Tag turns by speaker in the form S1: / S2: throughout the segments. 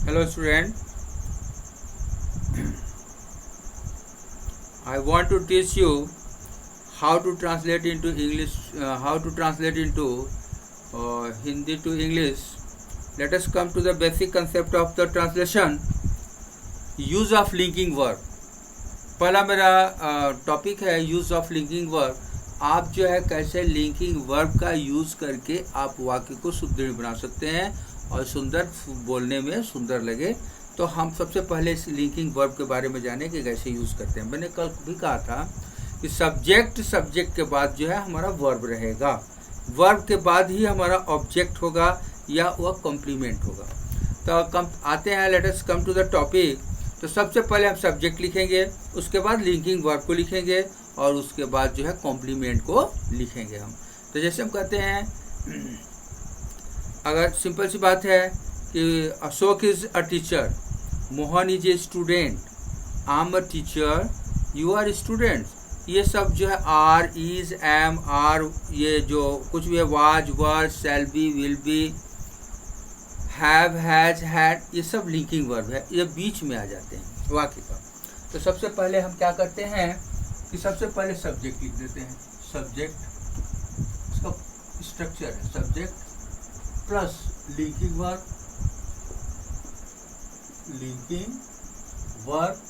S1: Hello student, I want to teach you how to translate into English, Hindi to English. Let us come to the basic concept of the translation. Use of linking verb. पहला मेरा topic है use of linking verb. आप जो है कैसे linking verb का use करके आप वाक्य को सुदृढ़ बना सकते हैं और सुंदर बोलने में सुंदर लगे. तो हम सबसे पहले इस लिंकिंग वर्ब के बारे में जाने कि कैसे यूज करते हैं. मैंने कल भी कहा था कि सब्जेक्ट के बाद जो है हमारा वर्ब रहेगा. वर्ब के बाद ही हमारा ऑब्जेक्ट होगा या वह कॉम्प्लीमेंट होगा. तो आते हैं, let us come to the topic. तो सबसे पहले हम सब्जेक्ट लिखेंगे, उसके बाद लिंकिंग वर्ब को लिखेंगे और उसके बाद जो है कॉम्प्लीमेंट को लिखेंगे हम. तो जैसे हम कहते हैं, अगर सिंपल सी बात है कि Ashok is a teacher, Mohan is a student, I am a teacher, you are student. ये सब जो है आर, इज, एम, आर, ये जो कुछ भी है, was, were, shall be, will be, have, has, had, ये सब लिंकिंग वर्ब है. ये बीच में आ जाते हैं वाक्य का. तो सबसे पहले हम क्या करते हैं कि सबसे पहले सब्जेक्ट लिख देते हैं. सब्जेक्ट, इसका स्ट्रक्चर है सब्जेक्ट प्लस लिंकिंग वर्ब,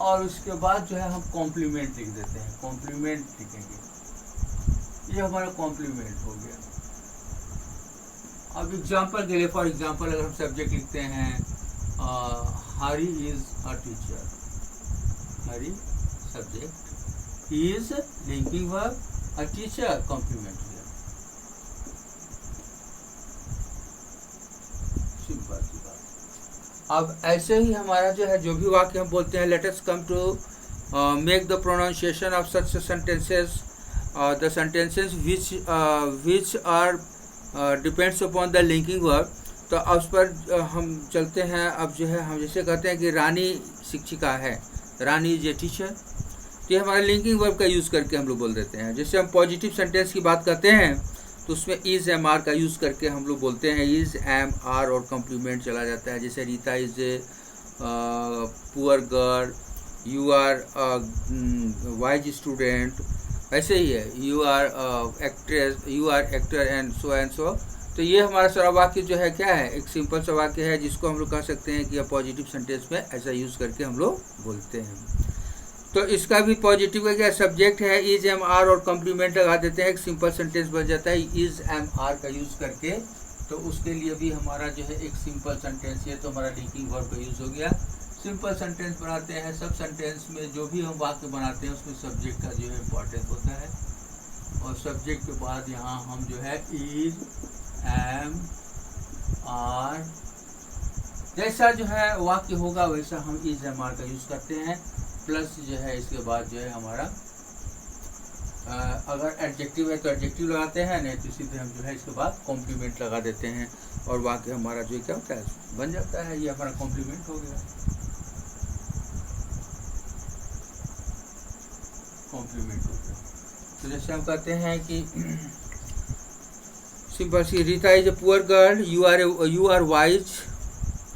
S1: और उसके बाद जो है हम कॉम्प्लीमेंट लिख देते हैं. कॉम्प्लीमेंट लिखेंगे, ये हमारा कॉम्प्लीमेंट हो गया. अब एग्जाम्पल के लिए, फॉर एग्जाम्पल अगर हम सब्जेक्ट लिखते हैं Hari is a teacher, Hari subject, is linking verb, a teacher complement हो गया. सिंपल सी बात. अब ऐसे ही हमारा जो है जो भी वाक्य हम बोलते हैं, let us come to make the pronunciation of such sentences. The sentences which are depends upon the linking verb. तो अब उस पर हम चलते हैं. अब जो है हम जैसे कहते हैं कि रानी शिक्षिका है, रानी इज ए टीचर. तो ये हमारा लिंकिंग वर्ब का यूज़ करके हम लोग बोल देते हैं. जैसे हम पॉजिटिव सेंटेंस की बात करते हैं तो उसमें इज, एम, आर का यूज़ करके हम लोग बोलते हैं. इज, एम, आर और कॉम्प्लीमेंट चला जाता है. जैसे Rita is a poor girl, you are wise student. ऐसे ही है, you are actress, you are actor and so. तो ये हमारा सारा वाक्य जो है क्या है, एक सिंपल सा वाक्य है जिसको हम लोग कह सकते हैं कि पॉजिटिव सेंटेंस में ऐसा यूज़ करके हम लोग बोलते हैं. तो इसका भी पॉजिटिव का क्या सब्जेक्ट है, इज, एम, आर और कॉम्प्लीमेंट लगा देते हैं, एक सिंपल सेंटेंस बन जाता है इज, एम, आर का यूज़ करके. तो उसके लिए भी हमारा जो है एक सिंपल सेंटेंस है, तो हमारा लिंकिंग वर्ब का यूज़ हो गया. सिंपल सेंटेंस बनाते हैं. सब सेंटेंस में जो भी हम वाक्य बनाते हैं उसमें सब्जेक्ट का जो है इम्पोर्टेंस होता है. और सब्जेक्ट के बाद यहाँ हम जो है इज, एम, आर, जैसा जो है वाक्य होगा वैसा हम इज, एम, आर का यूज़ करते हैं. प्लस जो है इसके बाद जो है हमारा अगर एडजेक्टिव है तो एडजेक्टिव लगाते हैं, नहीं तो सीधे हम जो है इसके बाद कॉम्प्लीमेंट लगा देते हैं और वाक्य हमारा जो क्या होता है बन जाता है. ये हमारा कॉम्प्लीमेंट हो गया. कॉम्प्लीमेंट हो गया. तो जैसे हम कहते हैं कि सिंपल सी, Rita is a poor girl, you are wise.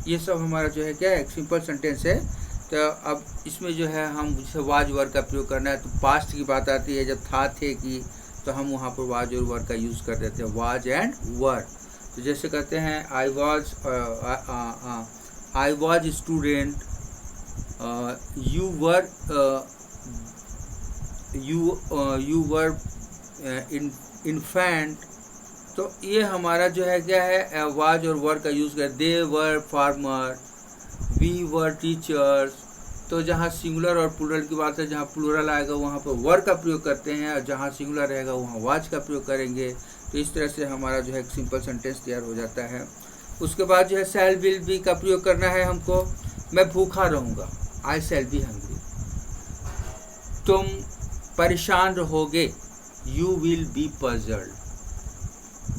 S1: ये सब हमारा जो है क्या है, एक सिंपल सेंटेंस है. तो अब इसमें जो है हम जैसे वाज वर्ड का प्रयोग करना है तो पास्ट की बात आती है. जब था, थे की, तो हम वहाँ पर वाज और वर्ड का यूज़ कर देते हैं, वाज एंड वर्ड. तो जैसे कहते हैं I was student, you were infant. तो ये हमारा जो है क्या है, वाज और वर्ड का यूज़ कर. दे वर फार्मर, वी वर टीचर्स. तो जहाँ सिंगुलर और प्लूरल की बात है, जहाँ प्लूरल आएगा वहाँ पर वर्ड का प्रयोग करते हैं और जहाँ सिंगुलर रहेगा वहाँ वाज का प्रयोग करेंगे. तो इस तरह से हमारा जो है एक सिंपल सेंटेंस तैयार हो जाता है. उसके बाद जो है शैल विल बी का प्रयोग करना है हमको. मैं भूखा रहूँगा, आई शैल बी हंग्री. तुम परेशान रहोगे, यू विल बी पजल्ड.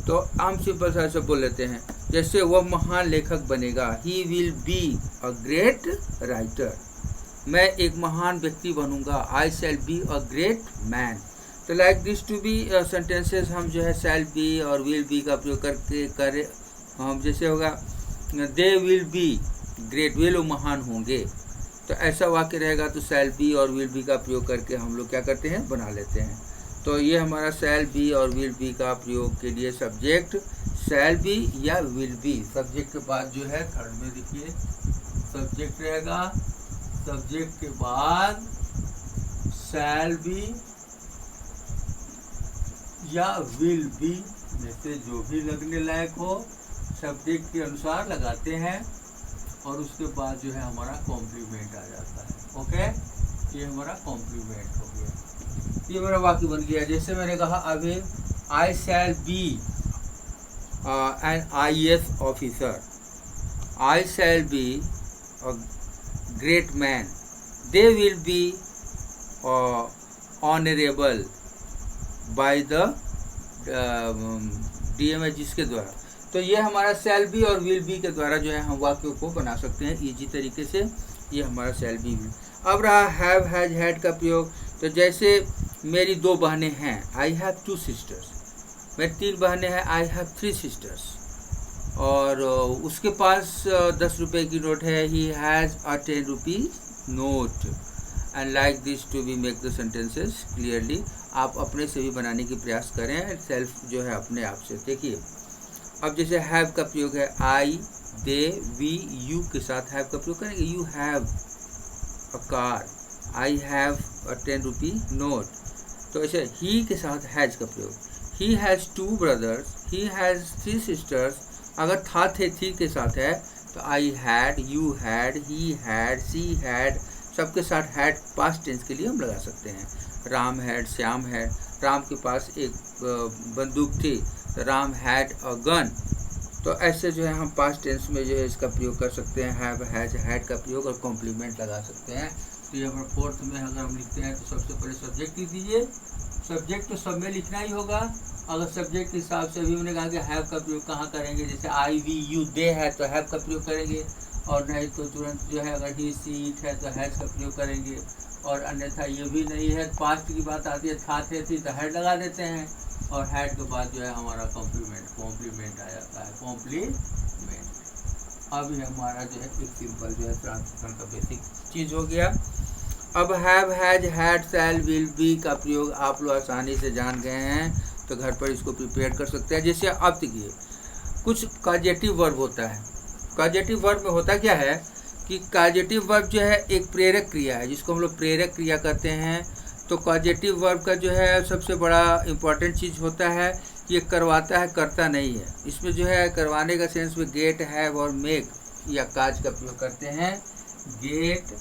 S1: तो हम सिंपल सा ऐसे बोल लेते हैं. जैसे वह महान लेखक बनेगा, he will be a great writer. मैं एक महान व्यक्ति बनूंगा, I shall be a great man. तो like this to be sentences हम जो है शैल बी और विल बी का प्रयोग करके करें. हम जैसे होगा दे विल बी ग्रेट, वे लोग महान होंगे। तो ऐसा वाक्य रहेगा तो शैल बी और विल बी का प्रयोग करके हम लोग क्या करते हैं, बना लेते हैं। तो ये हमारा शैल बी और विल बी का प्रयोग के लिए सब्जेक्ट शैल बी या विल बी। सब्जेक्ट के बाद जो है थर्ड में देखिए सब्जेक्ट रहेगा, सब्जेक्ट के बाद शैल बी या विल बी में से जो भी लगने लायक हो सब्जेक्ट के अनुसार लगाते हैं और उसके बाद जो है हमारा कॉम्प्लीमेंट आ जाता है। ओके, ये हमारा कॉम्प्लीमेंट हो गया, ये मेरा वाक्य बन गया। जैसे मैंने कहा अभी I shall be an IAS officer, I shall be a great man, they will be honourable by the DMI जिसके द्वारा। तो ये हमारा शैल बी और विल बी के द्वारा जो है हम वाक्यों को बना सकते हैं इजी तरीके से। ये हमारा शैल बी विल। अब रहा हैव हैज हैड का प्रयोग। तो जैसे मेरी 2 बहनें हैं, आई हैव 2 सिस्टर्स, मेरी 3 बहनें हैं, आई हैव 3 सिस्टर्स, और उसके पास 10 रुपये की नोट है, he has a 10 rupees note, and like this to be make the sentences clearly. आप अपने से भी बनाने की प्रयास करें, सेल्फ जो है अपने आप से। देखिए अब जैसे हैव का प्रयोग है, आई दे वी यू के साथ हैव का प्रयोग करेंगे। You have a car, I have a 10 rupee note. तो ऐसे ही के साथ हैज का प्रयोग, he has 2 brothers, he has 3 sisters. अगर था थे थी के साथ है तो I had, you had, he had, she had, सबके साथ हैड पास्ट टेंस के लिए हम लगा सकते हैं। राम हैड, श्याम हैड, राम के पास एक बंदूक थी तो राम हैड अ गन। तो ऐसे जो है हम पास्ट टेंस में जो है इसका प्रयोग कर सकते हैं, हैव हैज हैड का प्रयोग, और कॉम्प्लीमेंट लगा सकते हैं। तो ये हमारा फोर्थ में अगर हम लिखते हैं तो सबसे पहले सब्जेक्ट लिख दीजिए। सब्जेक्ट तो सब में लिखना ही होगा। अगर सब्जेक्ट के हिसाब से अभी मैंने कहा कि हैव का प्रयोग कहाँ करेंगे, जैसे आई वी यू दे है तो हैव का प्रयोग करेंगे, और नहीं तो तुरंत जो है अगर ही सी इट है तो हैज का प्रयोग करेंगे, और अन्यथा ये भी नहीं है, पास्ट की बात आती है, था थे थी तो हैड लगा देते हैं, और हैड के बाद जो है हमारा कॉम्प्लीमेंट आ जाता है, कॉम्प्लीमेंट। अब ये हमारा जो है एक सिंपल जो है ट्रांसलेशन का बेसिक चीज़ हो गया। अब have has had shell will be का प्रयोग आप लोग आसानी से जान गए हैं, तो घर पर इसको प्रिपेयर कर सकते हैं। जैसे अब देखिए कुछ कॉजेटिव वर्ब होता है। कॉजेटिव वर्ब में होता क्या है कि कॉजेटिव वर्ब जो है एक प्रेरक क्रिया है, जिसको हम लोग प्रेरक क्रिया कहते हैं। तो कॉजेटिव वर्ब का जो है सबसे बड़ा इम्पॉर्टेंट चीज़ होता है कि ये करवाता है, करता नहीं है। इसमें जो है करवाने का सेंस में गेट, हैव और मेक या काज का प्रयोग करते हैं। गेट,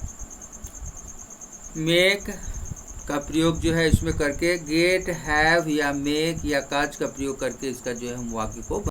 S1: मेक का प्रयोग जो है इसमें करके, गेट, हैव या मेक या काज का प्रयोग करके इसका जो है हम वाक्य को